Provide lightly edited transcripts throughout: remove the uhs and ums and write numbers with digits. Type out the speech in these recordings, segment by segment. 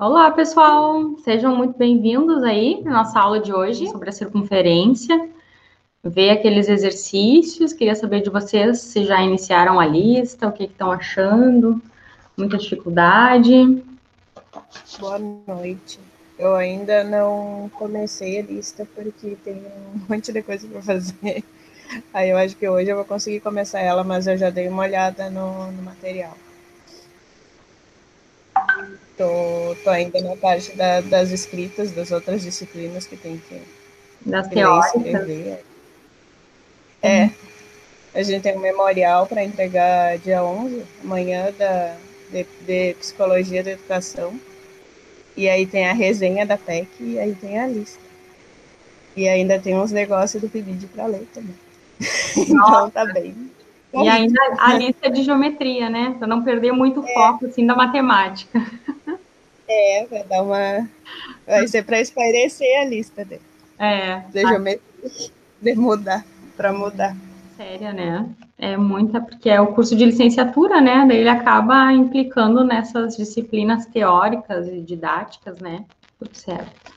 Olá, pessoal! Sejam muito bem-vindos aí na nossa aula de hoje sobre a circunferência. Ver aqueles exercícios, queria saber de vocês se já iniciaram a lista, o que estão achando, muita dificuldade. Boa noite. Eu ainda não comecei a lista porque tem um monte de coisa para fazer. Aí eu acho que hoje eu vou conseguir começar ela, mas eu já dei uma olhada no material. Tô ainda na parte das escritas, das outras disciplinas que tem que Das ler e teóricas. escrever. A gente tem um memorial para entregar dia 11, amanhã, de Psicologia da Educação. E aí tem a resenha da PEC e aí tem a lista. E ainda tem uns negócios do PIBID para ler também. Então tá bem. E ainda a lista de geometria, né? Para não perder muito foco assim da matemática. Vai dar uma. Vai ser para espairecer a lista de geometria, de mudar, para mudar. Séria, né? É muita, porque é o curso de licenciatura, né? Daí ele acaba implicando nessas disciplinas teóricas e didáticas, né? Tudo certo.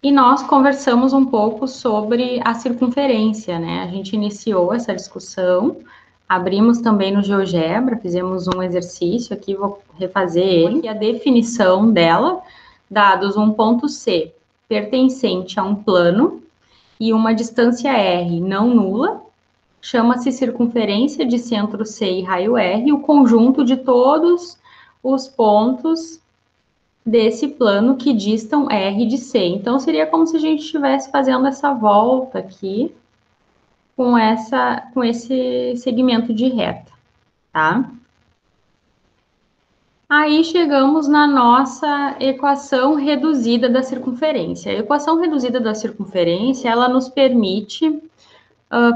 E nós conversamos um pouco sobre a circunferência, né? A gente iniciou essa discussão, abrimos também no GeoGebra, fizemos um exercício aqui, vou refazer ele, que é a definição dela, dados um ponto C pertencente a um plano e uma distância R não nula, chama-se circunferência de centro C e raio R, o conjunto de todos os pontos desse plano que distam R de C. Então, seria como se a gente estivesse fazendo essa volta aqui com esse segmento de reta, tá? Aí chegamos na nossa equação reduzida da circunferência. A equação reduzida da circunferência, ela nos permite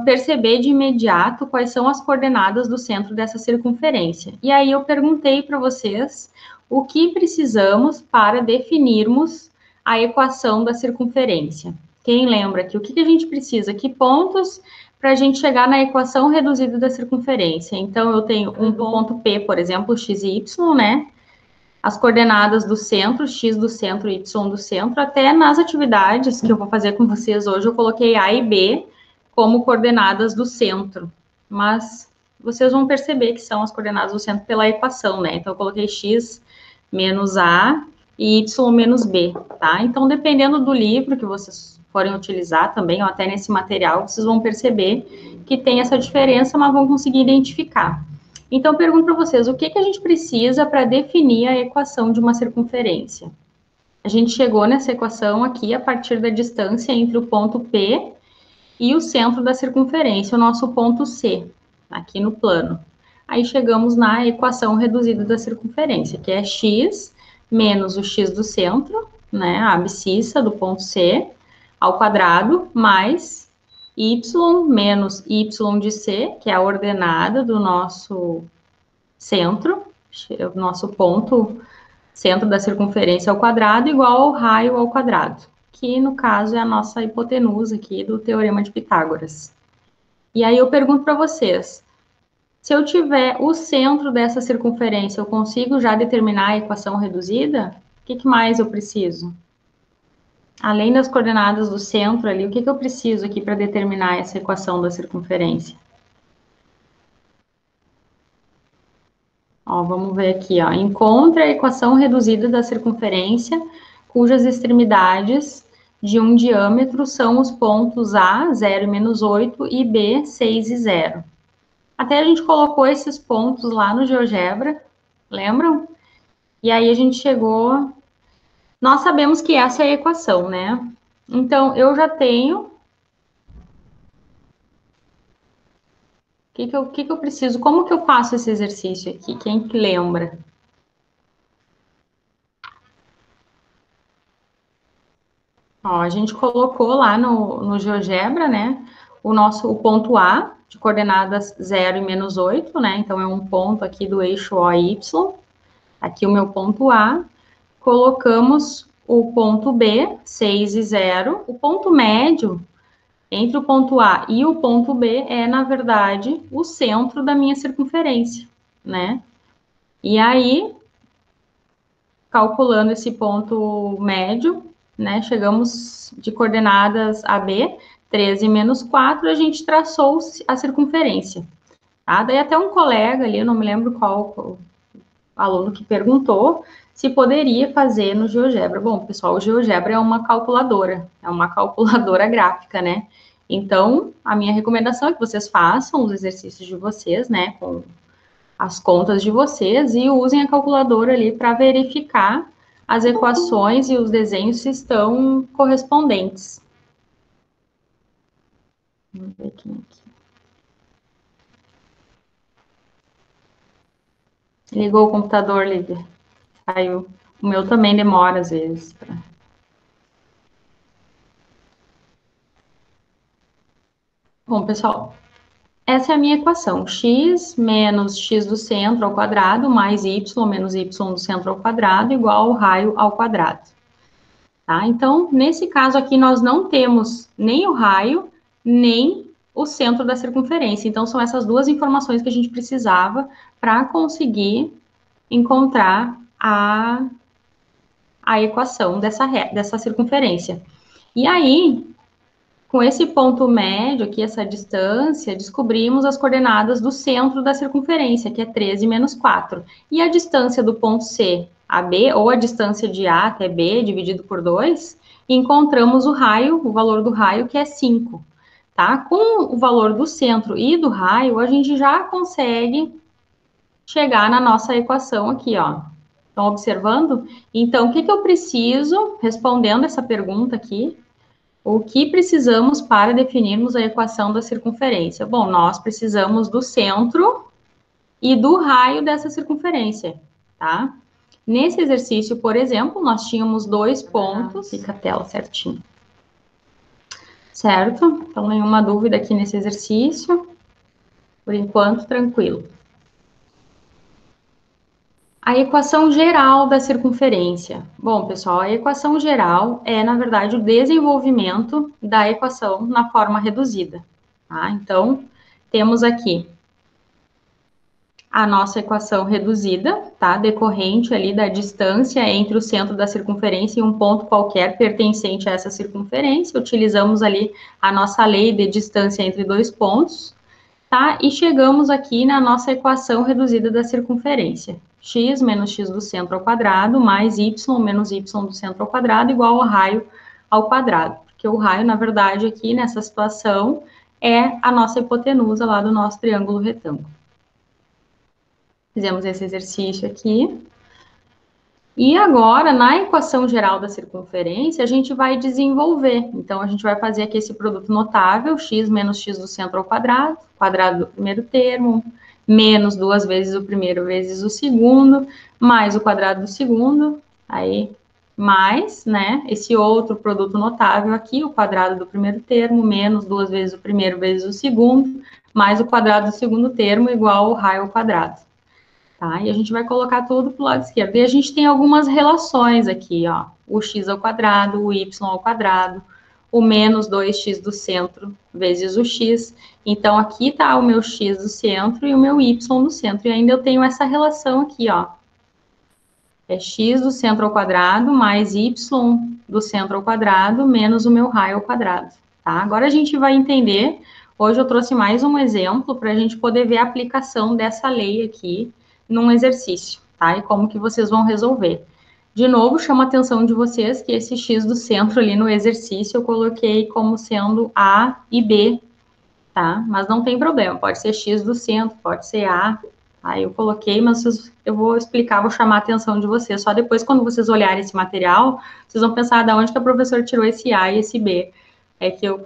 perceber de imediato quais são as coordenadas do centro dessa circunferência. E aí eu perguntei para vocês o que precisamos para definirmos a equação da circunferência. Quem lembra aqui? O que a gente precisa? Que pontos para a gente chegar na equação reduzida da circunferência? Então, eu tenho um ponto P, por exemplo, x e y, né? As coordenadas do centro, x do centro, y do centro, até nas atividades que eu vou fazer com vocês hoje, eu coloquei A e B como coordenadas do centro, mas vocês vão perceber que são as coordenadas do centro pela equação, né? Então, eu coloquei x menos A e y menos B, tá? Então, dependendo do livro que vocês forem utilizar também, ou até nesse material, vocês vão perceber que tem essa diferença, mas vão conseguir identificar. Então, eu pergunto para vocês, o que a gente precisa para definir a equação de uma circunferência? A gente chegou nessa equação aqui a partir da distância entre o ponto P e o centro da circunferência, o nosso ponto C, aqui no plano. Aí chegamos na equação reduzida da circunferência, que é x menos o x do centro, né, a abscissa do ponto C, ao quadrado, mais y menos y de C, que é a ordenada do nosso centro, o nosso ponto centro da circunferência ao quadrado, igual ao raio ao quadrado, que no caso é a nossa hipotenusa aqui do Teorema de Pitágoras. E aí eu pergunto para vocês, se eu tiver o centro dessa circunferência, eu consigo já determinar a equação reduzida? O que mais eu preciso? Além das coordenadas do centro ali, o que eu preciso aqui para determinar essa equação da circunferência? Ó, vamos ver aqui, ó. Encontre a equação reduzida da circunferência, cujas extremidades de um diâmetro são os pontos A, 0 e menos 8, e B, 6 e 0. Até a gente colocou esses pontos lá no GeoGebra, lembram? E aí a gente chegou... Nós sabemos que essa é a equação, né? Então, eu já tenho... O que eu preciso? Como que eu faço esse exercício aqui? Quem que lembra? Ó, a gente colocou lá no GeoGebra, né, o ponto A, de coordenadas 0 e menos 8, né, então é um ponto aqui do eixo OY, aqui o meu ponto A, colocamos o ponto B, 6 e 0, o ponto médio entre o ponto A e o ponto B é, na verdade, o centro da minha circunferência, né, e aí, calculando esse ponto médio, né, chegamos de coordenadas AB, 13 menos 4, a gente traçou a circunferência. Tá? Daí até um colega ali, eu não me lembro qual aluno que perguntou se poderia fazer no GeoGebra. Bom, pessoal, o GeoGebra é uma calculadora gráfica, né? Então, a minha recomendação é que vocês façam os exercícios de vocês, né, com as contas de vocês e usem a calculadora ali para verificar as equações e os desenhos se estão correspondentes. Vamos ver aqui. Ligou o computador, Lívia. Saiu. O meu também demora às vezes. Bom, pessoal, essa é a minha equação. X menos x do centro ao quadrado mais y menos y do centro ao quadrado igual ao raio ao quadrado. Tá? Então, nesse caso aqui, nós não temos nem o raio, nem o centro da circunferência. Então, são essas duas informações que a gente precisava para conseguir encontrar a equação dessa circunferência. E aí, com esse ponto médio aqui, essa distância, descobrimos as coordenadas do centro da circunferência, que é 13 menos 4. E a distância do ponto C a B, ou a distância de A até B, dividido por 2, encontramos o raio, o valor do raio, que é 5. Tá? Com o valor do centro e do raio, a gente já consegue chegar na nossa equação aqui, ó. Estão observando? Então, o que eu preciso, respondendo essa pergunta aqui, o que precisamos para definirmos a equação da circunferência? Bom, nós precisamos do centro e do raio dessa circunferência, tá? Nesse exercício, por exemplo, nós tínhamos 2 pontos, fica a tela certinho. Certo? Então, nenhuma dúvida aqui nesse exercício. Por enquanto, tranquilo. A equação geral da circunferência. Bom, pessoal, a equação geral é, na verdade, o desenvolvimento da equação na forma reduzida. Tá? Então, temos aqui a nossa equação reduzida, tá? Decorrente ali da distância entre o centro da circunferência e um ponto qualquer pertencente a essa circunferência. Utilizamos ali a nossa lei de distância entre dois pontos, tá? E chegamos aqui na nossa equação reduzida da circunferência. X menos x do centro ao quadrado mais y menos y do centro ao quadrado igual ao raio ao quadrado. Porque o raio, na verdade, aqui nessa situação, é a nossa hipotenusa lá do nosso triângulo retângulo. Fizemos esse exercício aqui. E agora, na equação geral da circunferência, a gente vai desenvolver. Então, a gente vai fazer aqui esse produto notável, x menos x do centro ao quadrado, quadrado do primeiro termo, menos 2 vezes o primeiro vezes o segundo, mais o quadrado do segundo, aí mais, né, esse outro produto notável aqui, o quadrado do primeiro termo, menos 2 vezes o primeiro vezes o segundo, mais o quadrado do segundo termo, igual ao raio ao quadrado. Tá? E a gente vai colocar tudo para o lado esquerdo. E a gente tem algumas relações aqui, ó. O x ao quadrado, o y ao quadrado, o menos 2x do centro vezes o x. Então, aqui está o meu x do centro e o meu y do centro. E ainda eu tenho essa relação aqui, ó. É x do centro ao quadrado mais y do centro ao quadrado menos o meu raio ao quadrado. Tá? Agora a gente vai entender. Hoje eu trouxe mais um exemplo para a gente poder ver a aplicação dessa lei aqui num exercício, tá? E como que vocês vão resolver. De novo, chamo a atenção de vocês que esse x do centro ali no exercício eu coloquei como sendo A e B, tá? Mas não tem problema, pode ser x do centro, pode ser A. Aí eu coloquei, mas eu vou explicar, vou chamar a atenção de vocês. Só depois, quando vocês olharem esse material, vocês vão pensar de onde que a professora tirou esse A e esse B. É que eu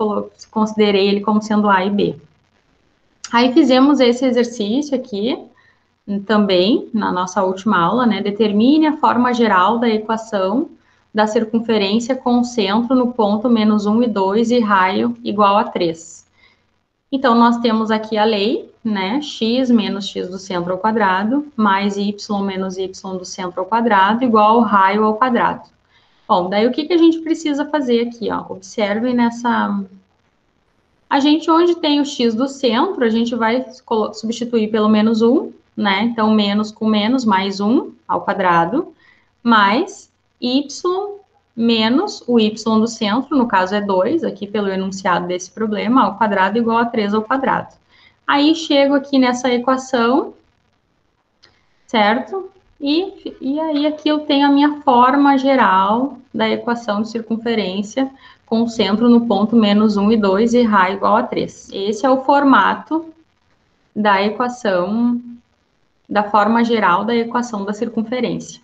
considerei ele como sendo A e B. Aí fizemos esse exercício aqui, também, na nossa última aula, né, determine a forma geral da equação da circunferência com centro no ponto menos 1 e 2 e raio igual a 3. Então, nós temos aqui a lei, né, x menos x do centro ao quadrado, mais y menos y do centro ao quadrado, igual ao raio ao quadrado. Bom, daí o que que a gente precisa fazer aqui, ó? Observem nessa... A gente, onde tem o x do centro, a gente vai substituir pelo menos 1, né? Então, menos com menos, mais 1 ao quadrado, mais y menos o y do centro, no caso é 2, aqui pelo enunciado desse problema, ao quadrado igual a 3 ao quadrado. Aí chego aqui nessa equação, certo? E aí aqui eu tenho a minha forma geral da equação de circunferência com o centro no ponto menos 1 e 2 e raio igual a 3. Esse é o formato da equação, da forma geral da equação da circunferência,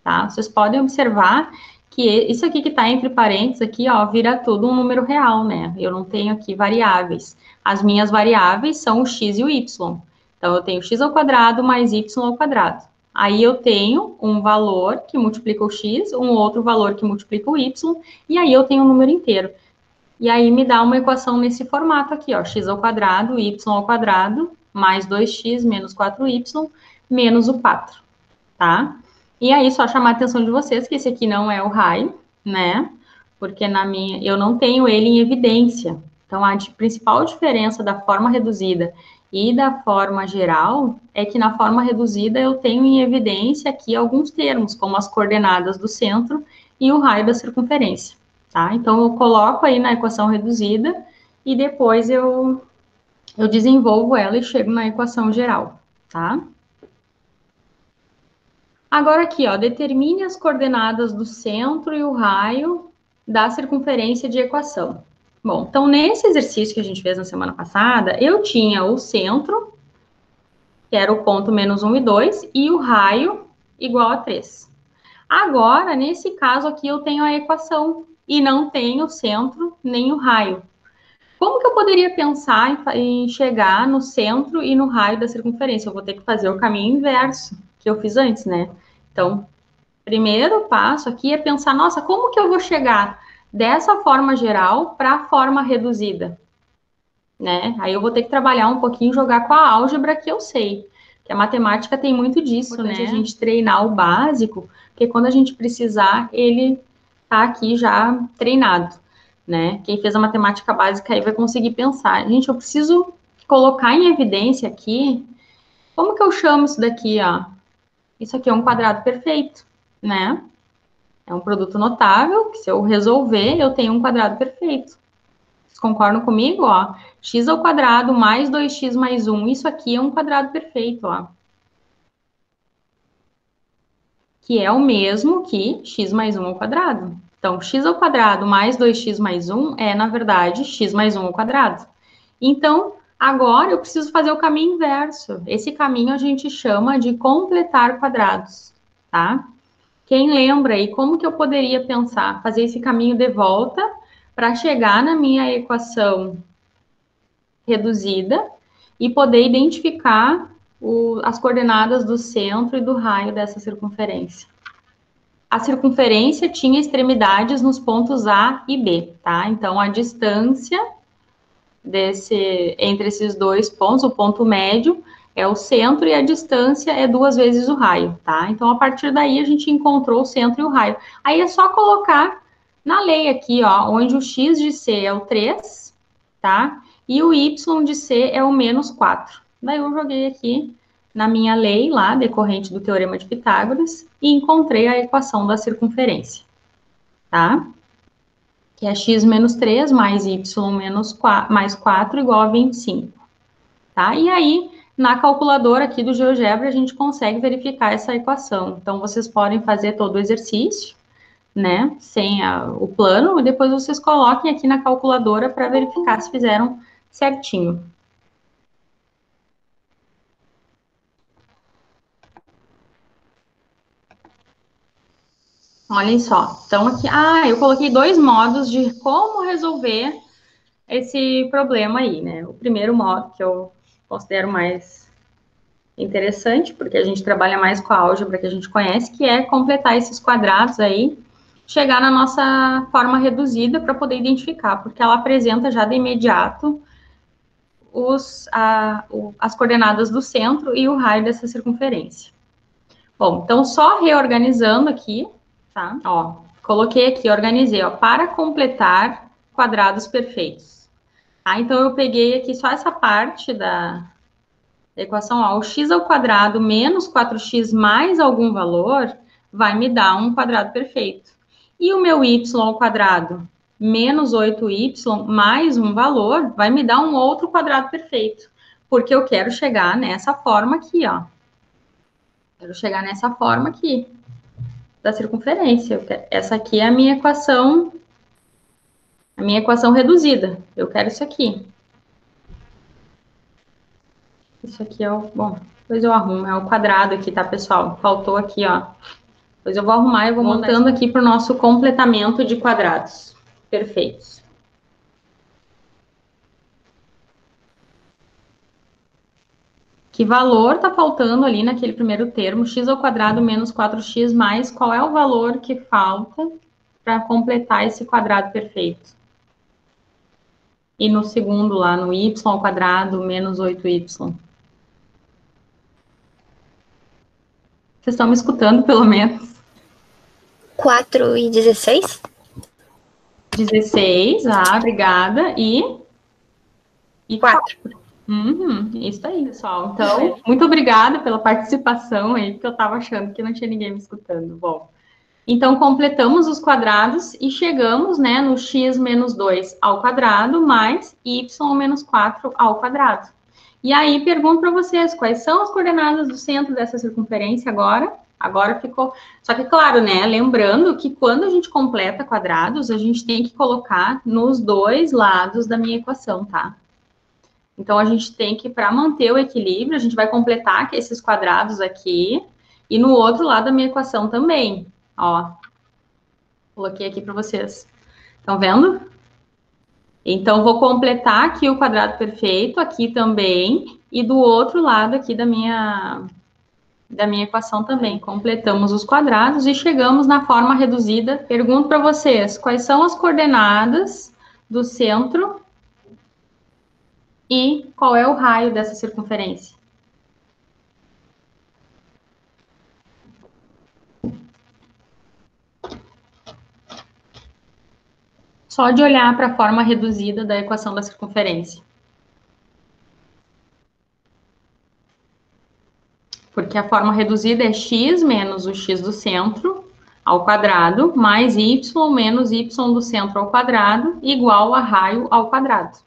tá? Vocês podem observar que isso aqui que está entre parênteses aqui, ó, vira tudo um número real, né? Eu não tenho aqui variáveis. As minhas variáveis são o x e o y. Então, eu tenho x ao quadrado mais y ao quadrado. Aí eu tenho um valor que multiplica o x, um outro valor que multiplica o y, e aí eu tenho um número inteiro. E aí me dá uma equação nesse formato aqui, ó, x ao quadrado, y ao quadrado, mais 2x menos 4y, menos o 4, tá? E aí, só chamar a atenção de vocês que esse aqui não é o raio, né? Porque eu não tenho ele em evidência. Então, a principal diferença da forma reduzida e da forma geral é que na forma reduzida eu tenho em evidência aqui alguns termos, como as coordenadas do centro e o raio da circunferência, tá? Então, eu coloco aí na equação reduzida e depois eu desenvolvo ela e chego na equação geral, tá? Agora aqui, ó, determine as coordenadas do centro e o raio da circunferência de equação. Bom, então nesse exercício que a gente fez na semana passada, eu tinha o centro, que era o ponto menos 1 e 2, e o raio igual a 3. Agora, nesse caso aqui, eu tenho a equação e não tenho o centro nem o raio. Como que eu poderia pensar em chegar no centro e no raio da circunferência? Eu vou ter que fazer o caminho inverso que eu fiz antes, né? Então, primeiro passo aqui é pensar, nossa, como que eu vou chegar dessa forma geral para a forma reduzida? Né? Aí eu vou ter que trabalhar um pouquinho, jogar com a álgebra que eu sei. Que a matemática tem muito disso, né? A gente treinar o básico, porque quando a gente precisar, ele tá aqui já treinado, né? Quem fez a matemática básica aí vai conseguir pensar. Gente, eu preciso colocar em evidência aqui, como que eu chamo isso daqui, ó? Isso aqui é um quadrado perfeito, né? É um produto notável, que se eu resolver, eu tenho um quadrado perfeito. Vocês concordam comigo, ó? X ao quadrado mais 2x mais 1. Isso aqui é um quadrado perfeito, ó. Que é o mesmo que x mais 1 ao quadrado. Então, x ao quadrado mais 2x mais 1 é, na verdade, x mais 1 ao quadrado. Então, agora eu preciso fazer o caminho inverso. Esse caminho a gente chama de completar quadrados, tá? Quem lembra aí como que eu poderia pensar, fazer esse caminho de volta para chegar na minha equação reduzida e poder identificar as coordenadas do centro e do raio dessa circunferência. A circunferência tinha extremidades nos pontos A e B, tá? Então, a distância entre esses dois pontos, o ponto médio, é o centro e a distância é 2 vezes o raio, tá? Então, a partir daí, a gente encontrou o centro e o raio. Aí é só colocar na lei aqui, ó, onde o x de c é o 3, tá? E o y de c é o menos 4. Daí eu joguei aqui na minha lei lá, decorrente do Teorema de Pitágoras, e encontrei a equação da circunferência, tá? Que é x menos 3 mais y mais 4 igual a 25, tá? E aí, na calculadora aqui do GeoGebra, a gente consegue verificar essa equação. Então, vocês podem fazer todo o exercício, né, sem o plano, e depois vocês coloquem aqui na calculadora para verificar se fizeram certinho. Olhem só, então aqui, eu coloquei 2 modos de como resolver esse problema aí, né? O primeiro modo, que eu considero mais interessante, porque a gente trabalha mais com a álgebra que a gente conhece, que é completar esses quadrados aí, chegar na nossa forma reduzida para poder identificar, porque ela apresenta já de imediato as coordenadas do centro e o raio dessa circunferência. Bom, então só reorganizando aqui, tá? Ó, coloquei aqui, organizei, ó, para completar quadrados perfeitos. Tá? Então eu peguei aqui só essa parte da equação, ó, o x ao quadrado menos 4x mais algum valor vai me dar um quadrado perfeito. E o meu y ao quadrado menos 8y mais um valor vai me dar um outro quadrado perfeito. Porque eu quero chegar nessa forma aqui, ó. Quero chegar nessa forma aqui da circunferência. Essa aqui é a minha equação reduzida. Eu quero isso aqui. Isso aqui é o... Bom, depois eu arrumo. É o quadrado aqui, tá, pessoal? Faltou aqui, ó. Depois eu vou arrumar e eu vou montando aqui para o nosso completamento de quadrados perfeitos. Que valor está faltando ali naquele primeiro termo? X ao quadrado menos 4x mais. Qual é o valor que falta para completar esse quadrado perfeito? E no segundo lá, no y ao quadrado menos 8y. Vocês estão me escutando, pelo menos? 4 e 16? 16, obrigada. E 4. Isso aí, pessoal. Então, muito obrigada pela participação aí, porque eu estava achando que não tinha ninguém me escutando. Bom, então completamos os quadrados e chegamos, né, no x menos 2 ao quadrado mais y menos 4 ao quadrado. E aí, pergunto para vocês, quais são as coordenadas do centro dessa circunferência agora? Agora ficou... Só que, claro, né, lembrando que quando a gente completa quadrados, a gente tem que colocar nos dois lados da minha equação, tá? Então, a gente tem que, para manter o equilíbrio, a gente vai completar esses quadrados aqui e no outro lado da minha equação também. Ó, coloquei aqui para vocês. Estão vendo? Então, vou completar aqui o quadrado perfeito, aqui também, e do outro lado aqui da minha equação também. Completamos os quadrados e chegamos na forma reduzida. Pergunto para vocês, quais são as coordenadas do centro e qual é o raio dessa circunferência? Só de olhar para a forma reduzida da equação da circunferência. Porque a forma reduzida é x menos o x do centro ao quadrado, mais y menos y do centro ao quadrado, igual a raio ao quadrado.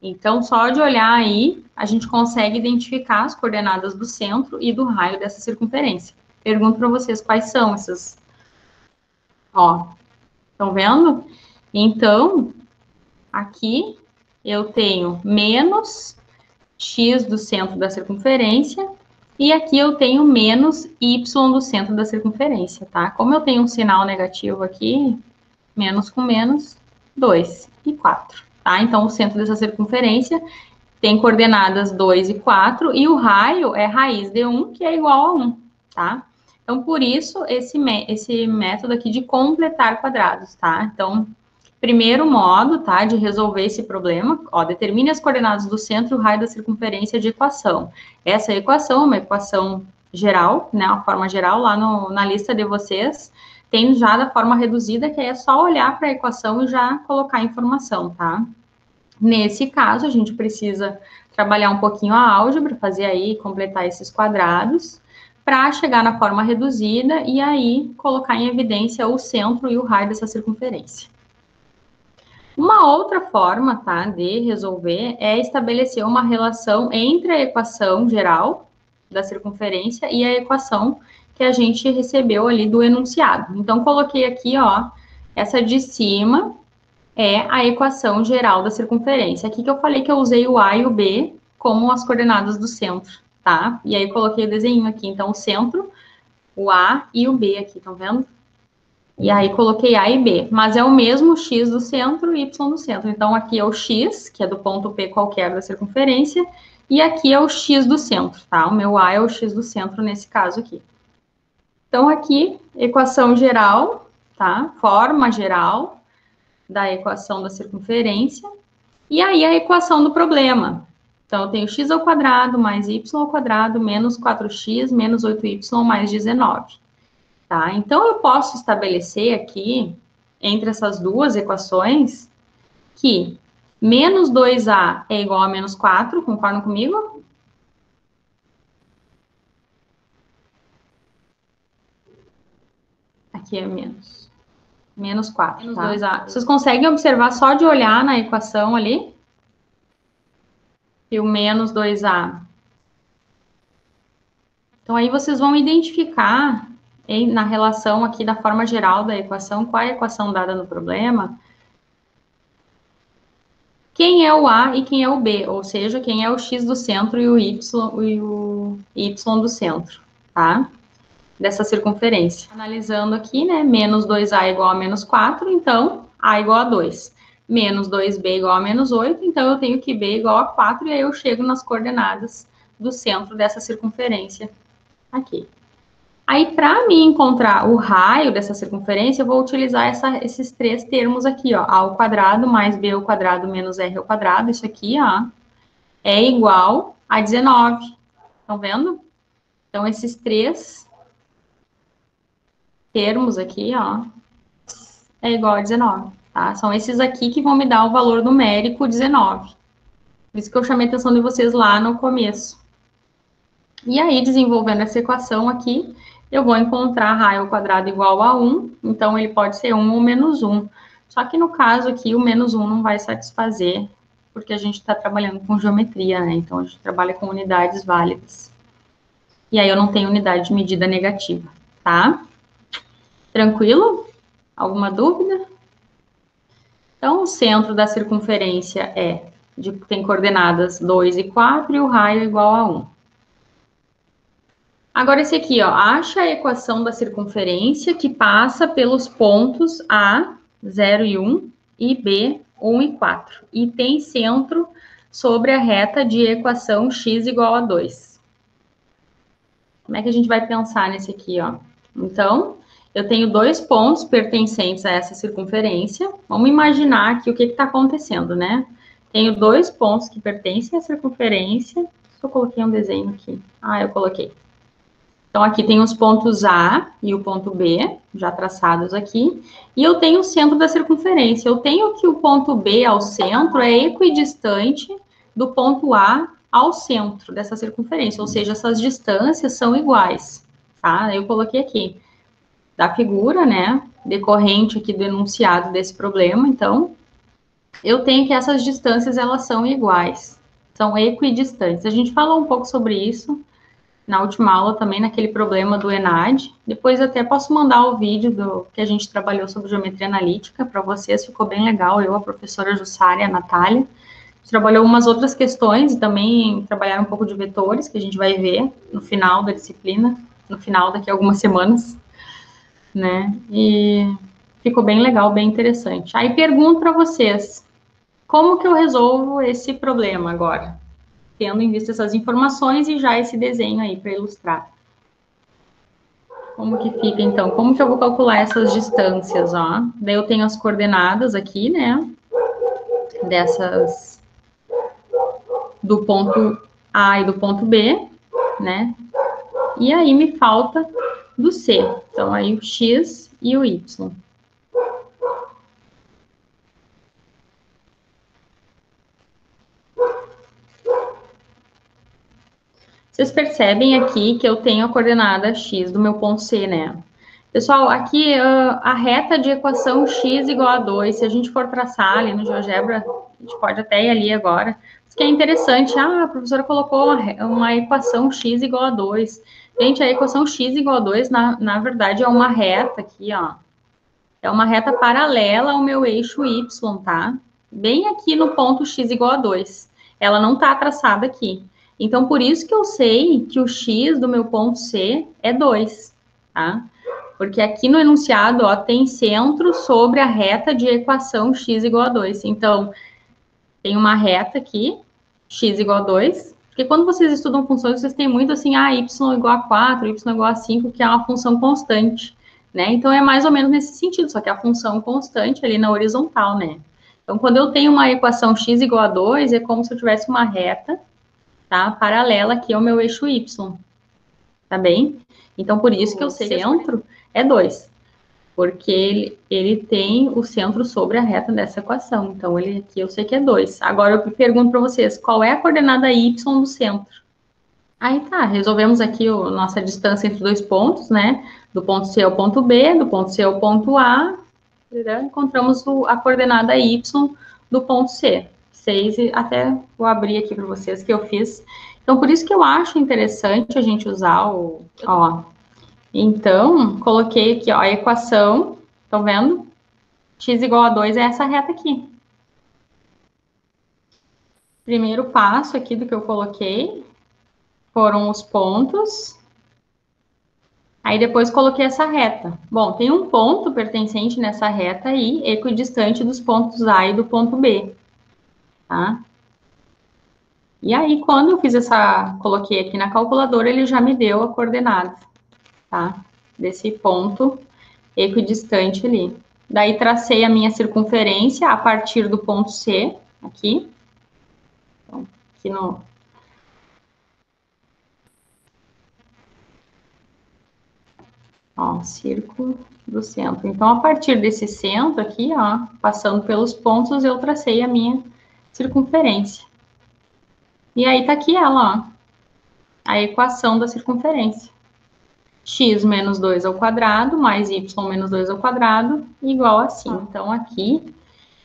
Então, só de olhar aí, a gente consegue identificar as coordenadas do centro e do raio dessa circunferência. Pergunto para vocês quais são essas. Ó, estão vendo? Então, aqui eu tenho menos x do centro da circunferência e aqui eu tenho menos y do centro da circunferência, tá? Como eu tenho um sinal negativo aqui, menos com menos, 2 e 4. Tá? Então, o centro dessa circunferência tem coordenadas 2 e 4, e o raio é raiz de 1, que é igual a 1, tá? Então, por isso, esse método aqui de completar quadrados, tá? Então, primeiro modo, tá, de resolver esse problema, ó, determine as coordenadas do centro e o raio da circunferência de equação. Essa equação é uma equação geral, né, uma forma geral, lá na lista de vocês, tem já da forma reduzida, que é só olhar para a equação e já colocar a informação, tá? Nesse caso, a gente precisa trabalhar um pouquinho a álgebra, fazer aí, completar esses quadrados, para chegar na forma reduzida e aí colocar em evidência o centro e o raio dessa circunferência. Uma outra forma, tá, de resolver é estabelecer uma relação entre a equação geral da circunferência e a equação que a gente recebeu ali do enunciado. Então, coloquei aqui, ó, essa de cima é a equação geral da circunferência. Aqui que eu falei que eu usei o A e o B como as coordenadas do centro, tá? E aí, coloquei o desenho aqui. Então, o centro, o A e o B aqui, estão vendo? E aí, coloquei A e B. Mas é o mesmo x do centro e y do centro. Então, aqui é o x, que é do ponto P qualquer da circunferência, e aqui é o x do centro, tá? O meu A é o x do centro nesse caso aqui. Então, aqui, equação geral, tá? Forma geral da equação da circunferência. E aí, a equação do problema. Então, eu tenho x ao quadrado mais y ao quadrado menos 4x menos 8y mais 19. Tá? Então, eu posso estabelecer aqui, entre essas duas equações, que menos 2a é igual a menos 4, concordam comigo? Aqui é menos 4, menos 2A. Vocês conseguem observar só de olhar na equação ali? E o menos 2A. Então, aí vocês vão identificar, na relação aqui da forma geral da equação, qual é a equação dada no problema, quem é o A e quem é o B, ou seja, quem é o X do centro e o Y do centro, tá? Dessa circunferência. Analisando aqui, né, menos 2A igual a menos 4, então A igual a 2. Menos 2B igual a menos 8, então eu tenho que B igual a 4, e aí eu chego nas coordenadas do centro dessa circunferência aqui. Aí, para mim encontrar o raio dessa circunferência, eu vou utilizar esses três termos aqui, ó. A ao quadrado mais B ao quadrado menos R ao quadrado. Isso aqui, ó, é igual a 19. Estão vendo? Então, esses três termos aqui, ó, é igual a 19, tá? São esses aqui que vão me dar o valor numérico 19. Por isso que eu chamei a atenção de vocês lá no começo. E aí, desenvolvendo essa equação aqui, eu vou encontrar raio ao quadrado igual a 1, então ele pode ser 1 ou menos 1. Só que no caso aqui, o menos 1 não vai satisfazer, porque a gente está trabalhando com geometria, né? Então, a gente trabalha com unidades válidas. E aí, eu não tenho unidade de medida negativa, tá? Tranquilo? Alguma dúvida? Então, o centro da circunferência tem coordenadas 2 e 4, e o raio é igual a 1. Agora, esse aqui, ó, acha a equação da circunferência que passa pelos pontos A, 0 e 1, e B, 1 e 4. E tem centro sobre a reta de equação x igual a 2. Como é que a gente vai pensar nesse aqui, ó? Então, eu tenho dois pontos pertencentes a essa circunferência. Vamos imaginar aqui o que está acontecendo, né? Tenho dois pontos que pertencem à circunferência. Se eu coloquei um desenho aqui. Ah, eu coloquei. Então, aqui tem os pontos A e o ponto B, já traçados aqui, e eu tenho o centro da circunferência. Eu tenho que o ponto B ao centro é equidistante do ponto A ao centro dessa circunferência, ou seja, essas distâncias são iguais, tá? Eu coloquei aqui, da figura, né, decorrente aqui do enunciado desse problema, então, eu tenho que essas distâncias, elas são iguais, são equidistantes. A gente falou um pouco sobre isso na última aula também, naquele problema do ENAD. Depois até posso mandar o vídeo do que a gente trabalhou sobre geometria analítica para vocês, ficou bem legal, eu, a professora Jussara e a Natália. A gente trabalhou umas outras questões e também trabalharam um pouco de vetores, que a gente vai ver no final da disciplina, no final daqui a algumas semanas, né? E ficou bem legal, bem interessante. Aí pergunto para vocês, como que eu resolvo esse problema agora? Tendo em vista essas informações e já esse desenho aí para ilustrar. Como que fica, então? Como que eu vou calcular essas distâncias, ó? Daí eu tenho as coordenadas aqui, né? Dessas... do ponto A e do ponto B, né? E aí me falta do C. Então, aí o X e o Y. Vocês percebem aqui que eu tenho a coordenada x do meu ponto C, né? Pessoal, aqui a reta de equação x igual a 2, se a gente for traçar ali no GeoGebra, a gente pode até ir ali agora. Isso que é interessante, a professora colocou uma equação x igual a 2. Gente, a equação x igual a 2, na verdade, é uma reta aqui, ó. É uma reta paralela ao meu eixo y, tá? Bem aqui no ponto x igual a 2. Ela não tá traçada aqui. Então, por isso que eu sei que o x do meu ponto C é 2, tá? Porque aqui no enunciado, ó, tem centro sobre a reta de equação x igual a 2. Então, tem uma reta aqui, x igual a 2, porque quando vocês estudam funções, vocês têm muito assim, y igual a 4, y igual a 5, que é uma função constante, né? Então, é mais ou menos nesse sentido, só que a função constante ali na horizontal, né? Então, quando eu tenho uma equação x igual a 2, é como se eu tivesse uma reta, tá? Paralela aqui ao meu eixo y, tá bem? Então, por isso que o centro é 2, porque ele tem o centro sobre a reta dessa equação. Então, ele aqui eu sei que é 2. Agora, eu pergunto para vocês, qual é a coordenada y do centro? Aí tá, resolvemos aqui nossa distância entre dois pontos, né? Do ponto C ao ponto B, do ponto C ao ponto A, encontramos a coordenada Y do ponto C. 6, até vou abrir aqui para vocês que eu fiz. Então, por isso que eu acho interessante a gente usar ó. Então, coloquei aqui, ó, a equação, estão vendo? X igual a 2 é essa reta aqui. Primeiro passo aqui do que eu coloquei foram os pontos. Aí depois coloquei essa reta. Bom, tem um ponto pertencente nessa reta aí, equidistante dos pontos A e do ponto B, tá? E aí, quando eu fiz coloquei aqui na calculadora, ele já me deu a coordenada, tá? Desse ponto equidistante ali. Daí, tracei a minha circunferência a partir do ponto C, aqui. Então, aqui no... Ó, círculo do centro. Então, a partir desse centro aqui, ó, passando pelos pontos, eu tracei a minha circunferência. E aí, tá aqui ela, ó, a equação da circunferência. X menos 2 ao quadrado, mais y menos 2 ao quadrado, igual a 5. Então, aqui,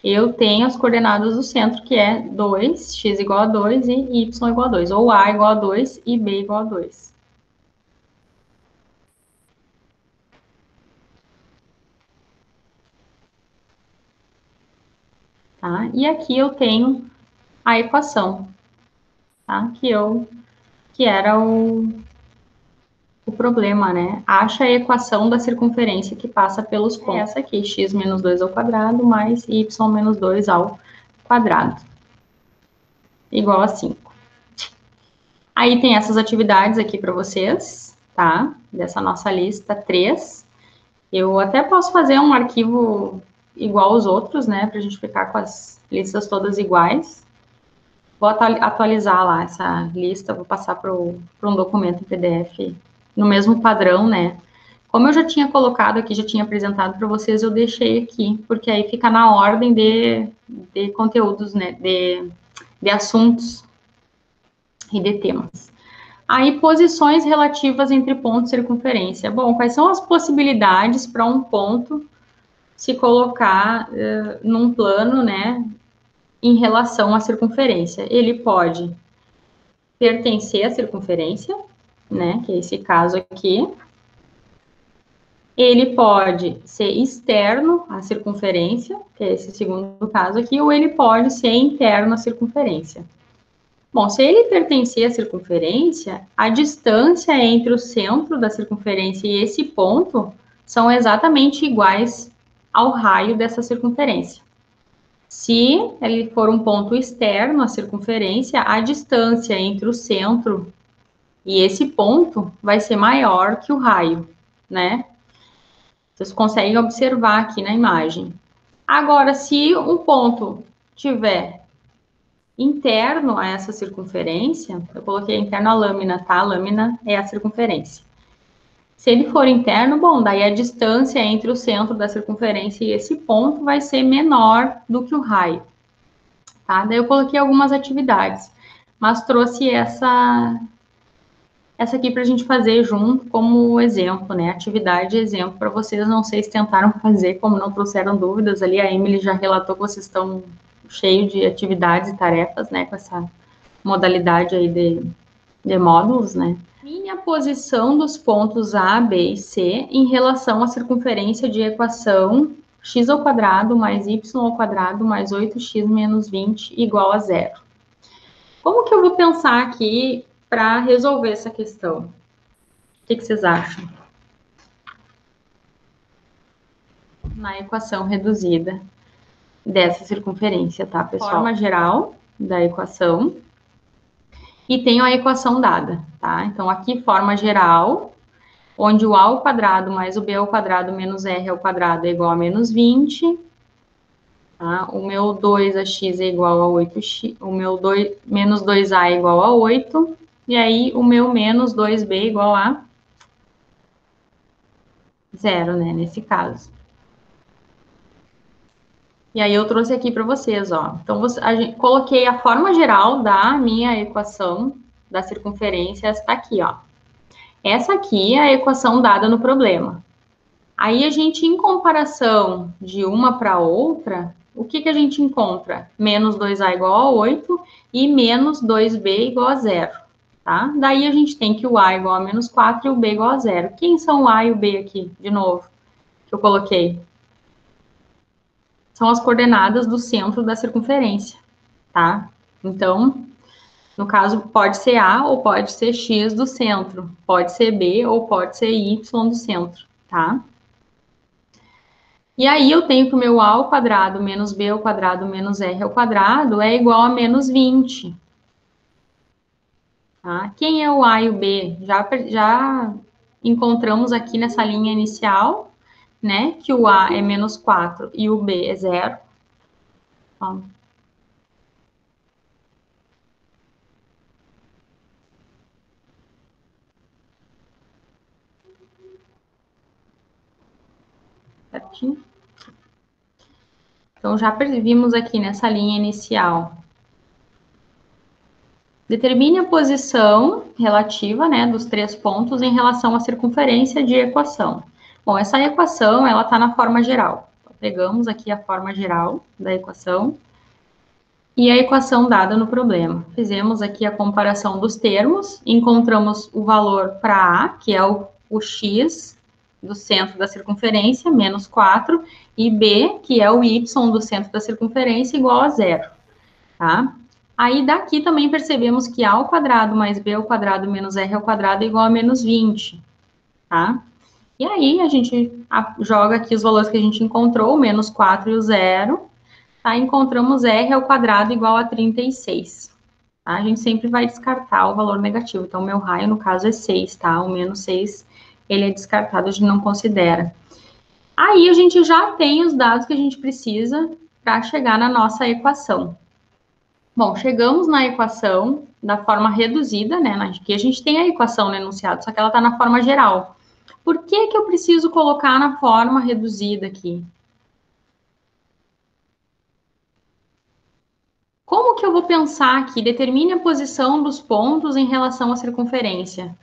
eu tenho as coordenadas do centro, que é 2, x igual a 2 e y igual a 2. Ou a igual a 2 e b igual a 2. Tá? E aqui eu tenho a equação, tá? Que era o problema, né? Acha a equação da circunferência que passa pelos pontos. É essa aqui, x menos 2 ao quadrado mais y menos 2 ao quadrado. Igual a 5. Aí tem essas atividades aqui para vocês, tá? Dessa nossa lista 3. Eu até posso fazer um arquivo igual aos outros, né? Para a gente ficar com as listas todas iguais. Vou atualizar lá essa lista, vou passar para um documento em PDF no mesmo padrão, né? Como eu já tinha colocado aqui, já tinha apresentado para vocês, eu deixei aqui, porque aí fica na ordem de conteúdos, né? De assuntos e de temas. Aí, posições relativas entre ponto e circunferência. Bom, quais são as possibilidades para um ponto se colocar num plano, né, em relação à circunferência? Ele pode pertencer à circunferência, né, que é esse caso aqui. Ele pode ser externo à circunferência, que é esse segundo caso aqui, ou ele pode ser interno à circunferência. Bom, se ele pertencer à circunferência, a distância entre o centro da circunferência e esse ponto são exatamente iguais ao raio dessa circunferência. Se ele for um ponto externo à circunferência, a distância entre o centro e esse ponto vai ser maior que o raio, né? Vocês conseguem observar aqui na imagem. Agora, se um ponto tiver interno a essa circunferência, eu coloquei interno a lâmina, tá? A lâmina é a circunferência. Se ele for interno, bom, daí a distância entre o centro da circunferência e esse ponto vai ser menor do que o raio, tá? Daí eu coloquei algumas atividades, mas trouxe essa aqui para a gente fazer junto como exemplo, né? Atividade e exemplo para vocês, não sei se tentaram fazer, como não trouxeram dúvidas ali, a Emily já relatou que vocês estão cheio de atividades e tarefas, né, com essa modalidade aí de módulos, né. Minha posição dos pontos A, B e C em relação à circunferência de equação x ao quadrado mais y ao quadrado mais 8x menos 20 igual a 0. Como que eu vou pensar aqui para resolver essa questão? O que vocês acham? Na equação reduzida dessa circunferência, tá, pessoal? Forma geral da equação. E tenho a equação dada, tá? Então, aqui, forma geral, onde o a ao quadrado mais o b ao quadrado menos r ao quadrado é igual a menos 20. Tá? O meu 2ax é igual a 8x. O meu menos 2a é igual a 8. E aí, o meu menos 2b é igual a 0, né? Nesse caso. E aí eu trouxe aqui para vocês, ó. Então, coloquei a forma geral da minha equação, da circunferência está aqui, ó. Essa aqui é a equação dada no problema. Aí a gente, em comparação de uma para outra, o que que a gente encontra? Menos 2a igual a 8 e menos 2b igual a 0, tá? Daí a gente tem que o a igual a menos 4 e o b igual a 0. Quem são o a e o b aqui, de novo, que eu coloquei? São as coordenadas do centro da circunferência, tá? Então, no caso, pode ser A ou pode ser X do centro, pode ser B ou pode ser Y do centro, tá? E aí eu tenho que o meu A ao quadrado menos B ao quadrado menos R ao quadrado é igual a menos 20. Tá? Quem é o A e o B? Já encontramos aqui nessa linha inicial, né, que o A é menos 4 e o B é 0. Ó. Certinho? Então, já vimos aqui nessa linha inicial. Determine a posição relativa, né, dos 3 pontos em relação à circunferência de equação. Bom, essa equação, ela está na forma geral. Então, pegamos aqui a forma geral da equação e a equação dada no problema. Fizemos aqui a comparação dos termos, encontramos o valor para A, que é o x do centro da circunferência, menos 4, e B, que é o y do centro da circunferência, igual a 0, tá? Aí, daqui também percebemos que A ao quadrado mais B ao quadrado menos R ao quadrado é igual a menos 20, tá? E aí, a gente joga aqui os valores que a gente encontrou, o menos 4 e o 0, tá? Encontramos R ao quadrado igual a 36, tá? A gente sempre vai descartar o valor negativo. Então, o meu raio, no caso, é 6, tá? O menos 6, ele é descartado, a gente não considera. Aí, a gente já tem os dados que a gente precisa para chegar na nossa equação. Bom, chegamos na equação da forma reduzida, né? Aqui a gente tem a equação no enunciado, só que ela está na forma geral. Por que que eu preciso colocar na forma reduzida aqui? Como que eu vou pensar aqui? Determine a posição dos pontos em relação à circunferência.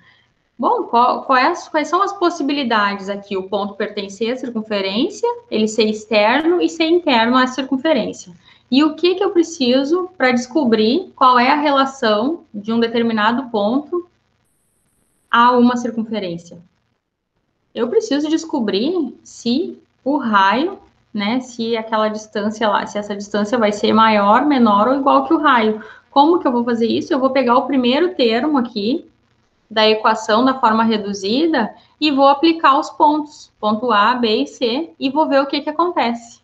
Bom, quais são as possibilidades aqui? O ponto pertencer à circunferência, ele ser externo e ser interno à circunferência. E o que que eu preciso para descobrir qual é a relação de um determinado ponto a uma circunferência? Eu preciso descobrir se o raio, né, se aquela distância lá, se essa distância vai ser maior, menor ou igual que o raio. Como que eu vou fazer isso? Eu vou pegar o primeiro termo aqui da equação da forma reduzida e vou aplicar os pontos, ponto A, B e C, e vou ver o que que acontece.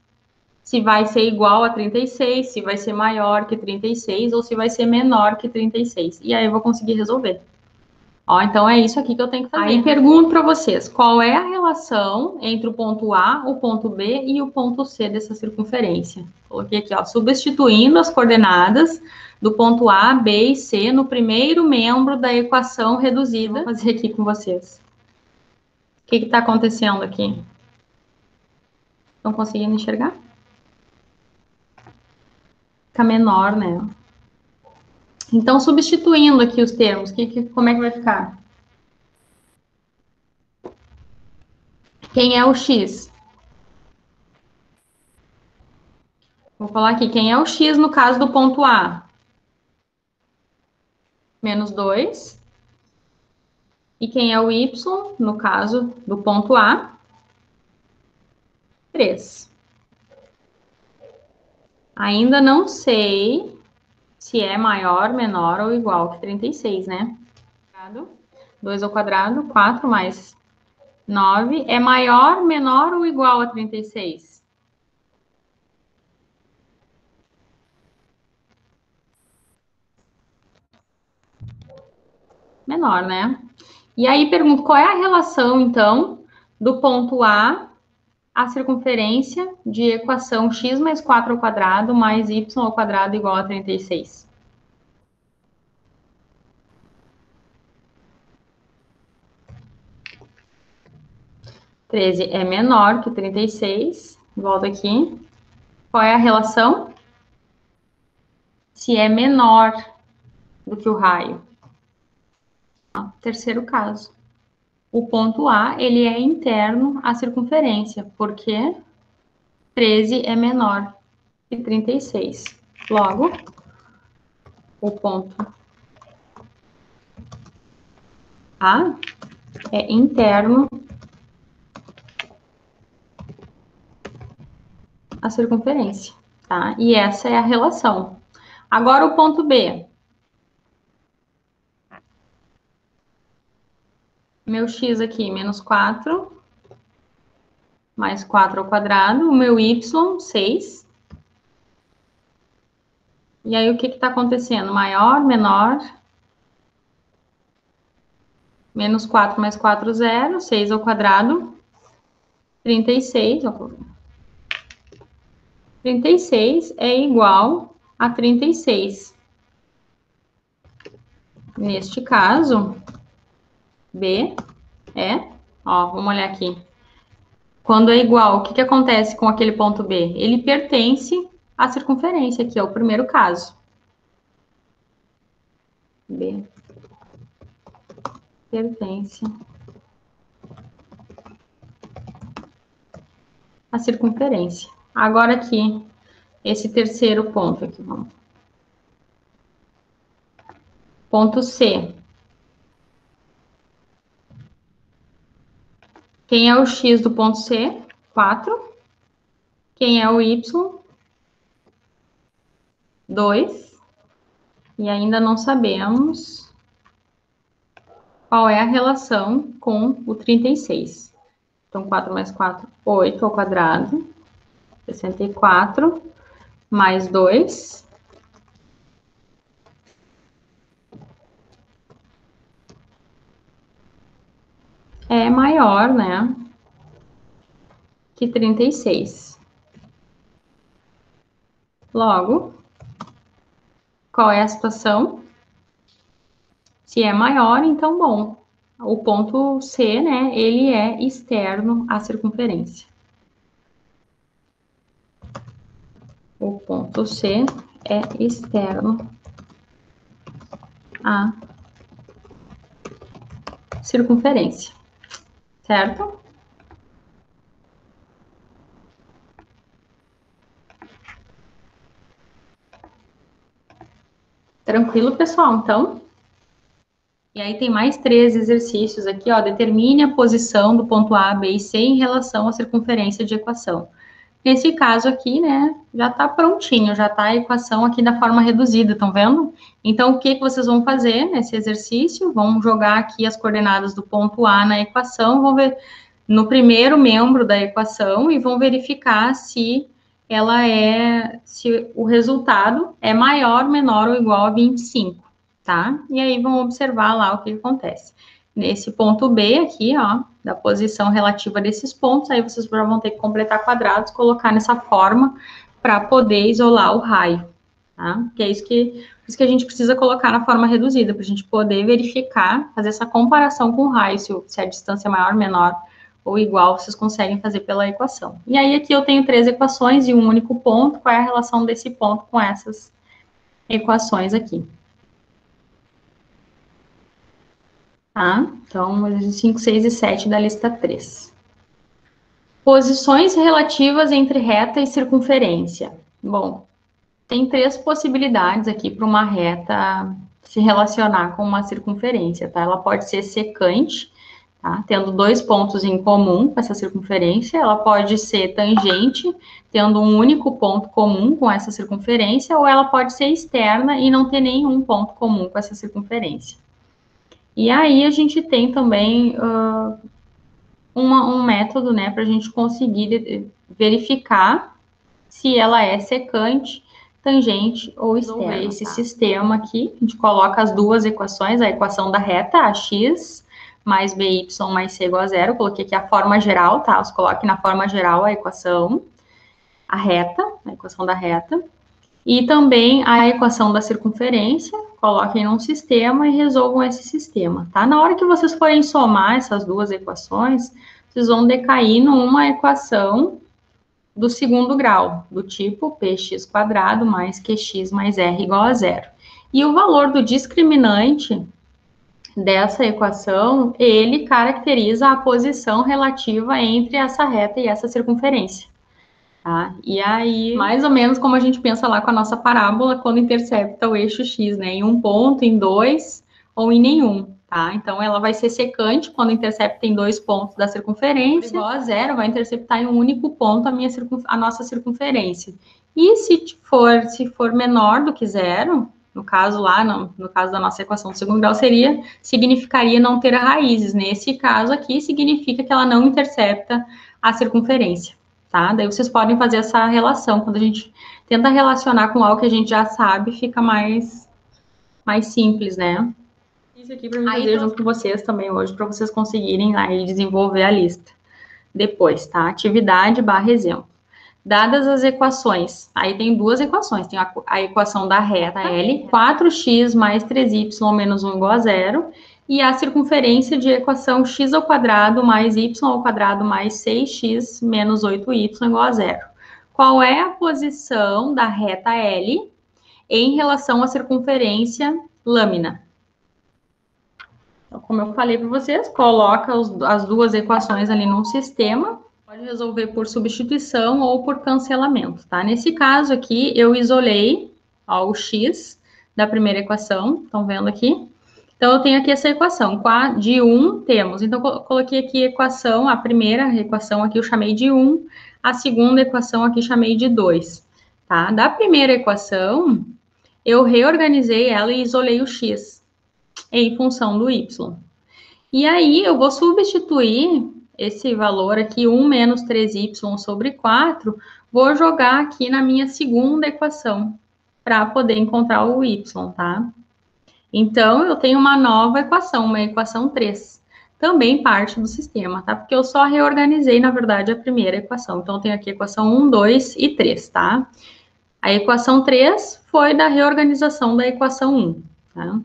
Se vai ser igual a 36, se vai ser maior que 36 ou se vai ser menor que 36. E aí eu vou conseguir resolver. Ó, então é isso aqui que eu tenho que fazer. Aí pergunto para vocês, qual é a relação entre o ponto A, o ponto B e o ponto C dessa circunferência? Coloquei aqui, ó, substituindo as coordenadas do ponto A, B e C no primeiro membro da equação reduzida. Vou fazer aqui com vocês. O que está acontecendo aqui? Estão conseguindo enxergar? Fica menor, né? Então, substituindo aqui os termos, como é que vai ficar? Quem é o X? Vou falar aqui, quem é o X no caso do ponto A? Menos 2. E quem é o Y no caso do ponto A? 3. Ainda não sei se é maior, menor ou igual que 36, né? 2 ao quadrado, 4 mais 9. É maior, menor ou igual a 36? Menor, né? E aí pergunto, qual é a relação, então, do ponto A à circunferência de equação x mais 4 ao quadrado mais y ao quadrado igual a 36? 13 é menor que 36. Volta aqui. Qual é a relação? Se é menor do que o raio. Terceiro caso. O ponto A, ele é interno à circunferência, porque 13 é menor que 36. Logo, o ponto A é interno à circunferência, tá? E essa é a relação. Agora o ponto B. Meu x aqui, menos 4, mais 4 ao quadrado. O meu y, 6. E aí, o que está acontecendo? Maior, menor. Menos 4 mais 4, 0. 6 ao quadrado. 36. 36 é igual a 36. Neste caso, B é... Ó, vamos olhar aqui. Quando é igual, o que acontece com aquele ponto B? Ele pertence à circunferência, que é o primeiro caso. B pertence à circunferência. Agora aqui, esse terceiro ponto aqui, vamos. Ponto C. Quem é o x do ponto C? 4. Quem é o y? 2. E ainda não sabemos qual é a relação com o 36. Então, 4 mais 4, 8 ao quadrado. 64. Mais 2. É maior, né? Que 36. Logo, qual é a situação? Se é maior, então, bom, o ponto C, né, ele é externo à circunferência. O ponto C é externo à circunferência, certo? Tranquilo, pessoal? Então, e aí tem mais 3 exercícios aqui, ó. Determine a posição do ponto A, B e C em relação à circunferência de equação. Nesse caso aqui, né, já está prontinho, já está a equação aqui da forma reduzida, estão vendo? Então, o que vocês vão fazer nesse exercício? Vão jogar aqui as coordenadas do ponto A na equação, vão ver no primeiro membro da equação e vão verificar se se o resultado é maior, menor ou igual a 25, tá? E aí vão observar lá o que acontece. Nesse ponto B aqui, ó, da posição relativa desses pontos, aí vocês já vão ter que completar quadrados, colocar nessa forma para poder isolar o raio, tá? Que é isso que a gente precisa colocar na forma reduzida, para a gente poder verificar, fazer essa comparação com o raio, se a distância é maior, menor ou igual, vocês conseguem fazer pela equação. E aí aqui eu tenho 3 equações e um único ponto, qual é a relação desse ponto com essas equações aqui? Tá? Então, 5, 6 e 7 da lista 3. Posições relativas entre reta e circunferência. Bom, tem 3 possibilidades aqui para uma reta se relacionar com uma circunferência, tá? Ela pode ser secante, tá? Tendo 2 pontos em comum com essa circunferência. Ela pode ser tangente, tendo um único ponto comum com essa circunferência, ou ela pode ser externa e não ter nenhum ponto comum com essa circunferência. E aí a gente tem também um método, né, para a gente conseguir verificar se ela é secante, tangente ou externa. Esse sistema aqui, a gente coloca as duas equações, a equação da reta, ax mais by mais c igual a 0, coloquei aqui a forma geral, tá? Você coloque na forma geral a equação, a equação da reta, e também a equação da circunferência, coloquem num sistema e resolvam esse sistema, tá? Na hora que vocês forem somar essas duas equações, vocês vão decair numa equação do segundo grau, do tipo px² mais qx mais r igual a 0. E o valor do discriminante dessa equação, ele caracteriza a posição relativa entre essa reta e essa circunferência. Tá? E aí, mais ou menos como a gente pensa lá com a nossa parábola, quando intercepta o eixo x, né? Em um ponto, em dois ou em nenhum, tá? Então, ela vai ser secante quando intercepta em 2 pontos da circunferência. Igual a zero, vai interceptar em um único ponto a nossa circunferência. E se for menor do que zero, no caso lá, no caso da nossa equação do segundo grau, significaria não ter raízes. Nesse caso aqui, significa que ela não intercepta a circunferência. Tá? Daí vocês podem fazer essa relação. Quando a gente tenta relacionar com algo que a gente já sabe, fica mais simples, né? Isso aqui para mim fazer junto com vocês também hoje, para vocês conseguirem aí desenvolver a lista. Depois, tá? Atividade / exemplo. Dadas as equações, aí tem duas equações. Tem a equação da reta L, 4x mais 3y menos 1 igual a 0, e a circunferência de equação x ao quadrado mais y ao quadrado mais 6x menos 8y igual a 0. Qual é a posição da reta L em relação à circunferência lâmina? Então, como eu falei para vocês, coloca as duas equações ali num sistema, pode resolver por substituição ou por cancelamento, tá? Nesse caso aqui, eu isolei o x da primeira equação, estão vendo aqui? Então, eu tenho aqui essa equação, de 1 temos, então, coloquei aqui a equação, a primeira equação aqui eu chamei de 1, a segunda equação aqui chamei de 2, tá? Da primeira equação, eu reorganizei ela e isolei o x em função do y. E aí, eu vou substituir esse valor aqui, 1 menos 3y sobre 4, vou jogar aqui na minha segunda equação, para poder encontrar o y, tá? Então, eu tenho uma nova equação, uma equação 3. Também parte do sistema, tá? Porque eu só reorganizei, na verdade, a primeira equação. Então, eu tenho aqui a equação 1, 2 e 3, tá? A equação 3 foi da reorganização da equação 1, tá?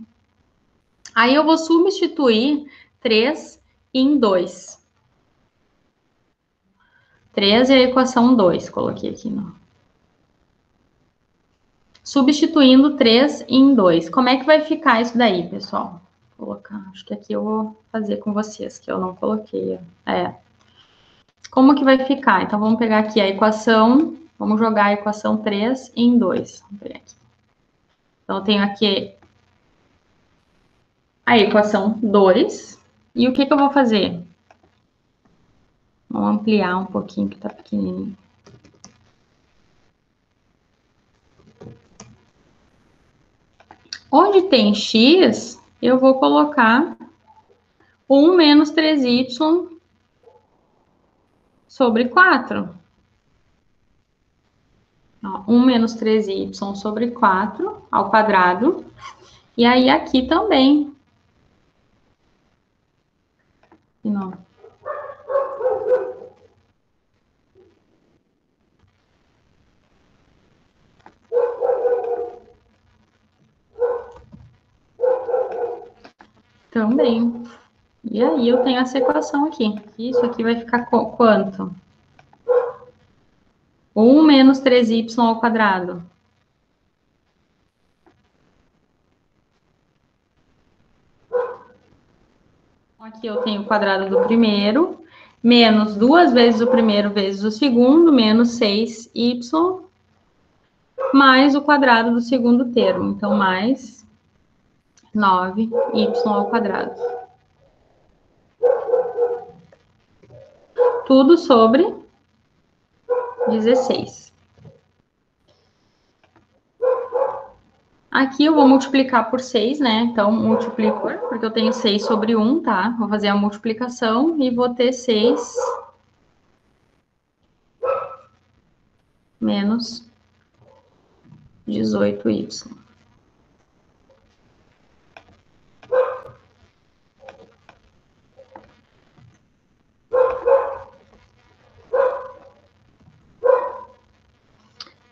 Aí, eu vou substituir 3 em 2. 3 é a equação 2, coloquei aqui, não. Substituindo 3 em 2. Como é que vai ficar isso daí, pessoal? Vou colocar, acho que aqui eu vou fazer com vocês, que eu não coloquei. Como que vai ficar? Então, vamos pegar aqui a equação, vamos jogar a equação 3 em 2. Vamos pegar aqui. Então, eu tenho aqui a equação 2. E o que eu vou fazer? Vamos ampliar um pouquinho, que tá pequenininho. Onde tem x, eu vou colocar 1 menos 3y sobre 4. 1 menos 3y sobre 4 ao quadrado. E aí, aqui também. Não. Também. E aí, eu tenho essa equação aqui. Isso aqui vai ficar quanto? 1 menos 3y ao quadrado. Aqui eu tenho o quadrado do primeiro, menos 2 vezes o primeiro vezes o segundo, menos 6y, mais o quadrado do segundo termo. Então, mais 9y ao quadrado. Tudo sobre 16. Aqui eu vou multiplicar por 6, né? Então, multiplico, porque eu tenho 6 sobre 1, tá? Vou fazer a multiplicação e vou ter 6 menos 18y.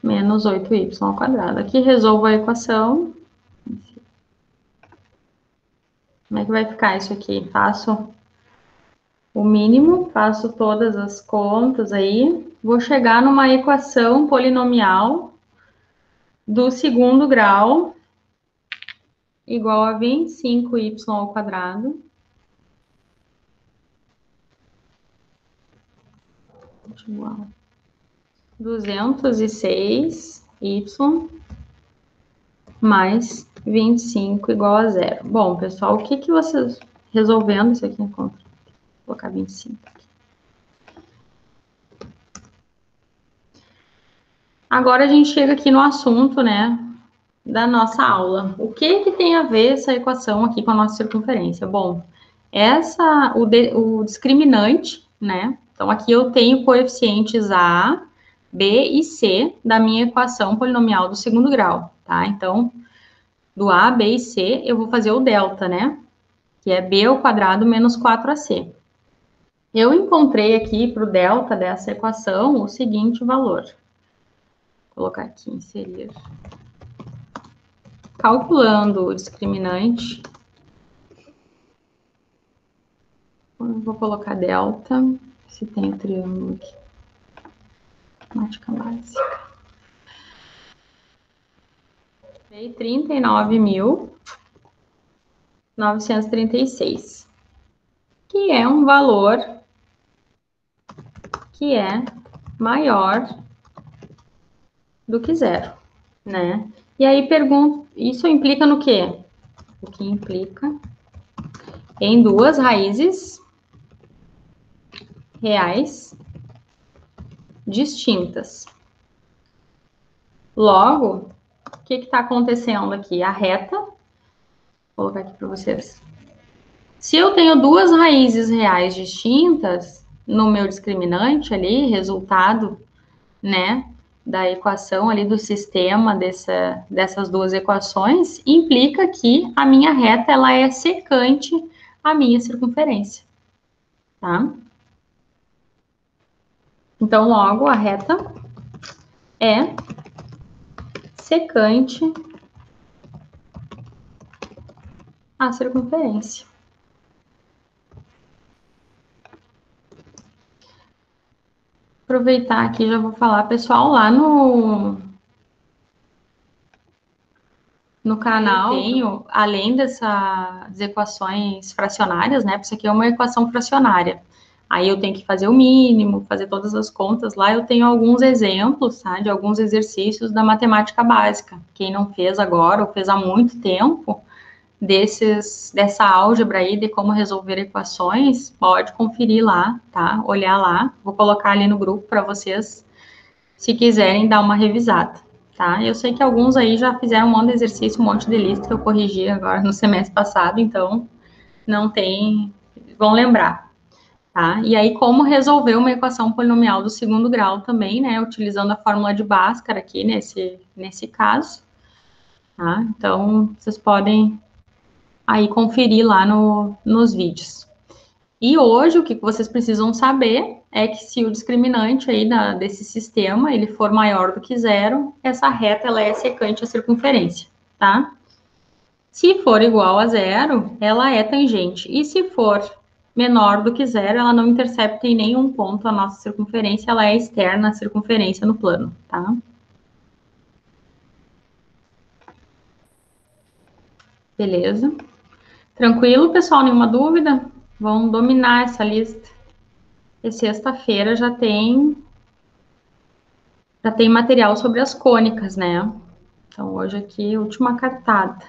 Menos 8y ao quadrado. Aqui resolvo a equação. Como é que vai ficar isso aqui? Faço o mínimo, faço todas as contas aí. Vou chegar numa equação polinomial do segundo grau igual a 25y ao quadrado igual a 206y mais 25 igual a zero. Bom, pessoal, o que que vocês... Resolvendo isso aqui, vou colocar 25 aqui. Agora a gente chega aqui no assunto, né, da nossa aula. O que que tem a ver essa equação aqui com a nossa circunferência? Bom, o discriminante, né? Então, aqui eu tenho coeficientes A, B e C da minha equação polinomial do segundo grau, tá? Então, do A, B e C, eu vou fazer o delta, né? Que é B ao quadrado menos 4AC. Eu encontrei aqui para o delta dessa equação o seguinte valor. Vou colocar aqui, inserir. Calculando o discriminante, vou colocar delta, se tem o triângulo aqui. Matemática básica. 39.936, que é um valor que é maior do que zero, né? E aí pergunto, isso implica no quê? O que implica em duas raízes reais distintas. Logo, o que está acontecendo aqui? A reta, vou colocar aqui para vocês. Se eu tenho duas raízes reais distintas no meu discriminante ali, resultado, né, da equação ali do sistema dessas duas equações, implica que a minha reta ela é secante à minha circunferência, tá? Então, logo, a reta é secante à circunferência. Aproveitar aqui, já vou falar, pessoal, lá no canal, eu tenho, além dessas equações fracionárias, né, isso aqui é uma equação fracionária, aí eu tenho que fazer o mínimo, fazer todas as contas lá, eu tenho alguns exemplos, tá, de alguns exercícios da matemática básica, quem não fez agora, ou fez há muito tempo, dessa álgebra aí, de como resolver equações, pode conferir lá, tá, olhar lá, vou colocar ali no grupo para vocês, se quiserem dar uma revisada. Tá? Eu sei que alguns aí já fizeram um monte de exercício, um monte de lista que eu corrigi agora no semestre passado, então não tem, vão lembrar, tá? E aí como resolver uma equação polinomial do segundo grau também, né, utilizando a fórmula de Bhaskara aqui nesse caso, tá? Então vocês podem aí conferir lá nos vídeos. E hoje, o que vocês precisam saber é que se o discriminante aí desse sistema, ele for maior do que zero, essa reta, ela é secante à circunferência, tá? Se for igual a zero, ela é tangente. E se for menor do que zero, ela não intercepta em nenhum ponto a nossa circunferência, ela é externa à circunferência no plano, tá? Beleza? Tranquilo, pessoal? Nenhuma dúvida? Vão dominar essa lista. E sexta-feira já tem material sobre as cônicas, né? Então, hoje aqui, última cartada.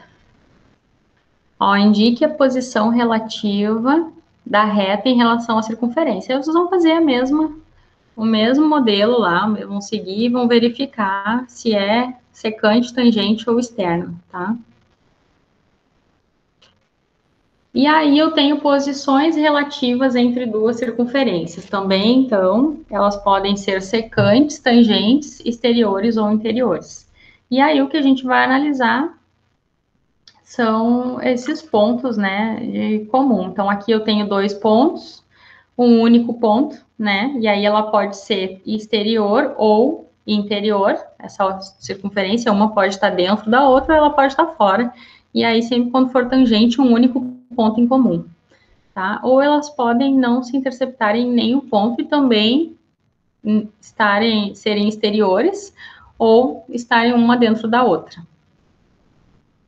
Ó, indique a posição relativa da reta em relação à circunferência. Aí vocês vão fazer o mesmo modelo lá, vão seguir e vão verificar se é secante, tangente ou externo, tá? E aí eu tenho posições relativas entre duas circunferências também, então, elas podem ser secantes, tangentes, exteriores ou interiores. E aí o que a gente vai analisar são esses pontos, né, de comum. Então, aqui eu tenho dois pontos, um único ponto, né, e aí ela pode ser exterior ou interior, essa circunferência, uma pode estar dentro da outra, ela pode estar fora. E aí, sempre quando for tangente, um único ponto em comum, tá? Ou elas podem não se interceptarem em nenhum ponto e também serem exteriores ou estarem uma dentro da outra.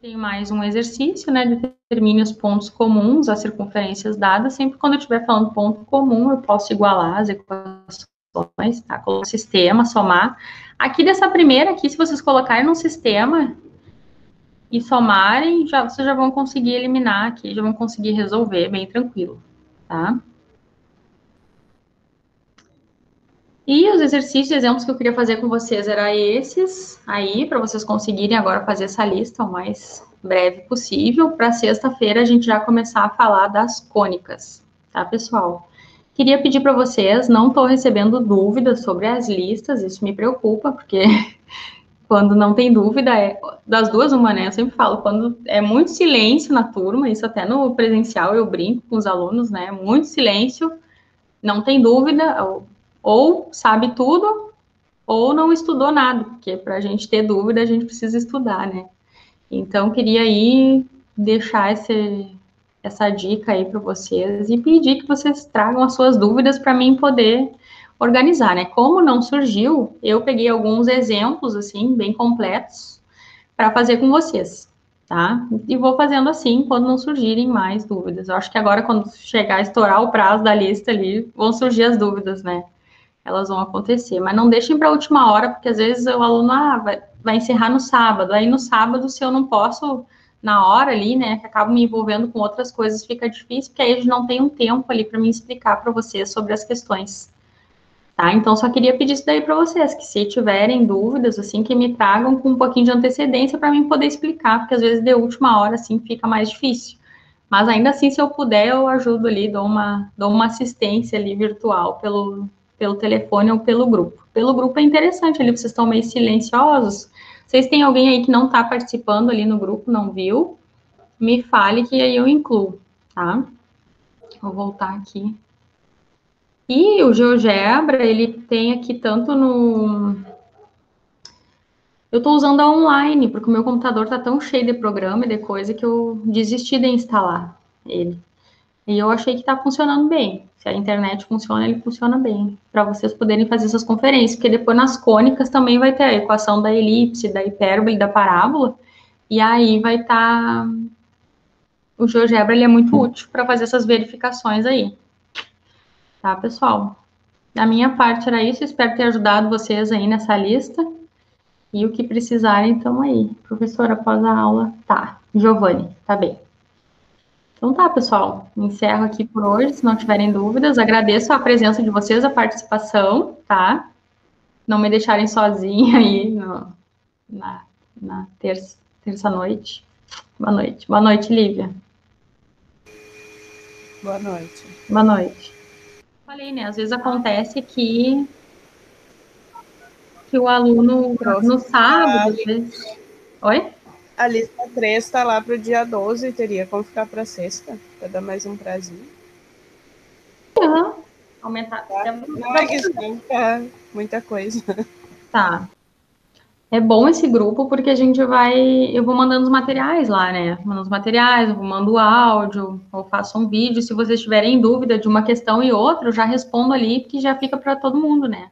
Tem mais um exercício, né? Determine os pontos comuns às circunferências dadas. Sempre quando eu estiver falando ponto comum, eu posso igualar as equações, tá? Colocar o sistema, somar. Aqui dessa primeira aqui, se vocês colocarem no sistema e somarem, vocês já vão conseguir eliminar aqui, já vão conseguir resolver bem tranquilo, tá? E os exercícios, exemplos que eu queria fazer com vocês eram esses aí, para vocês conseguirem agora fazer essa lista o mais breve possível. Para sexta-feira a gente já começar a falar das cônicas, tá, pessoal? Queria pedir para vocês, não estou recebendo dúvidas sobre as listas, isso me preocupa, porque quando não tem dúvida, das duas uma, né? Eu sempre falo, quando é muito silêncio na turma, isso até no presencial eu brinco com os alunos, né? Muito silêncio, não tem dúvida, ou sabe tudo, ou não estudou nada, porque para a gente ter dúvida, a gente precisa estudar, né? Então, queria aí deixar essa dica aí para vocês e pedir que vocês tragam as suas dúvidas para mim poder organizar, né? Como não surgiu, eu peguei alguns exemplos, assim, bem completos, para fazer com vocês, tá? E vou fazendo assim quando não surgirem mais dúvidas. Eu acho que agora, quando chegar a estourar o prazo da lista ali, vão surgir as dúvidas, né? Elas vão acontecer, mas não deixem para a última hora, porque às vezes o aluno vai encerrar no sábado, aí no sábado, se eu não posso na hora ali, né, que acabo me envolvendo com outras coisas, fica difícil, porque aí a gente não tem um tempo ali para me explicar para vocês sobre as questões, tá? Então, só queria pedir isso daí para vocês, que se tiverem dúvidas, assim, que me tragam com um pouquinho de antecedência para mim poder explicar, porque às vezes de última hora, assim, fica mais difícil. Mas ainda assim, se eu puder, eu ajudo ali, dou uma assistência ali virtual pelo telefone ou pelo grupo. Pelo grupo é interessante ali, vocês estão meio silenciosos. Vocês têm alguém aí que não está participando ali no grupo, não viu? Me fale que aí eu incluo, tá? Vou voltar aqui. E o GeoGebra, ele tem aqui tanto no... Eu estou usando a online, porque o meu computador está tão cheio de programa e de coisa que eu desisti de instalar ele. E eu achei que está funcionando bem. Se a internet funciona, ele funciona bem. Para vocês poderem fazer essas conferências. Porque depois nas cônicas também vai ter a equação da elipse, da hipérbole, da parábola. E aí vai estar... O GeoGebra, ele é muito útil para fazer essas verificações aí. Tá, pessoal? Da minha parte era isso. Espero ter ajudado vocês aí nessa lista. E o que precisarem, estão aí. Professora, após a aula. Tá. Giovanni, tá bem. Então tá, pessoal, encerro aqui por hoje, se não tiverem dúvidas, agradeço a presença de vocês, a participação, tá? Não me deixarem sozinha aí na terça-noite. Boa noite. Boa noite, Lívia. Boa noite. Boa noite. Falei, né, às vezes acontece que o aluno no sábado, às vezes... Oi? A lista 3 está lá para o dia 12, teria como ficar para sexta, para dar mais um prazinho. Uhum. Aumentar. Tá? Não é questão, tá muita coisa. Tá. É bom esse grupo porque a gente eu vou mandando os materiais lá, né? Mando os materiais, eu mando o áudio, ou faço um vídeo. Se vocês tiverem dúvida de uma questão e outra, eu já respondo ali, porque já fica para todo mundo, né?